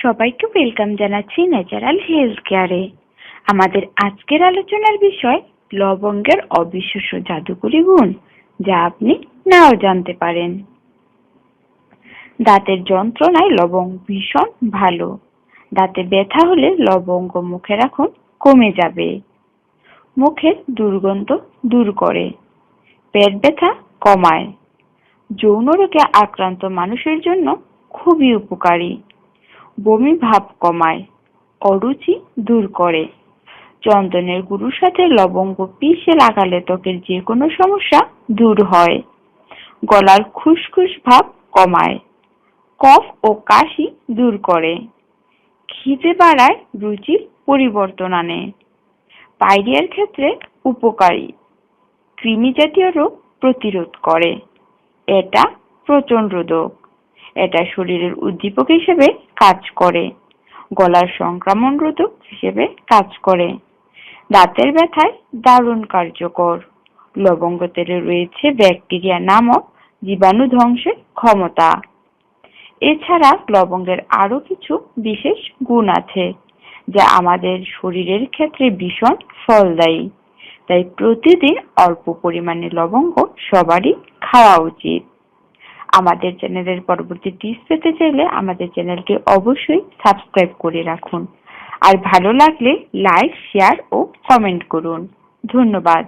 সবাইকে ওয়েলকাম জানাচ্ছি natural health কেয়ারে। আমাদের আজকের আলোচনার বিষয় লবঙ্গের অবিশ্বাস্য জাদুকরী গুণ, যা আপনি নাও জানতে পারেন। দাঁতের যন্ত্রণায় লবঙ্গ ভীষণ ভালো। দাঁতে ব্যথা হলে লবঙ্গ মুখে রাখুন, কমে যাবে। মুখের দুর্গন্ধ দূর করে, পেট ব্যথা কমায়, যৌন রোগে আক্রান্ত মানুষের জন্য খুবই উপকারী, বমি ভাব কমায়, অরুচি দূর করে। চন্দনের গুঁড়োর সাথে লবঙ্গ পিষে লাগালে ত্বকের যে কোনো সমস্যা দূর হয়। গলার খুসখুস ভাব কমায়, কফ ও কাশি দূর করে, খিদে বাড়ায়, রুচির পরিবর্তন আনে। পাইরিয়ার ক্ষেত্রে উপকারী, কৃমি জাতীয় রোগ প্রতিরোধ করে। এটা প্রচণ্ড রোধক, এটা শরীরের উদ্দীপক হিসেবে কাজ করে। গলার সংক্রমণ রোধক হিসেবে কাজ করে। দাঁতের ব্যথায় দারুণ কার্যকর। লবঙ্গ তেলে রয়েছে ব্যাকটেরিয়া নামক জীবাণু ধ্বংসের ক্ষমতা। এছাড়া লবঙ্গের আরো কিছু বিশেষ গুণ আছে, যা আমাদের শরীরের ক্ষেত্রে ভীষণ ফলদায়ী। তাই প্রতিদিন অল্প পরিমাণে লবঙ্গ সবারই খাওয়া উচিত। আমাদের চ্যানেলের পরবর্তী টিপস পেতে চাইলে আমাদের চ্যানেলটি অবশ্যই সাবস্ক্রাইব করে রাখুন। আর ভালো লাগলে লাইক, শেয়ার ও কমেন্ট করুন। ধন্যবাদ।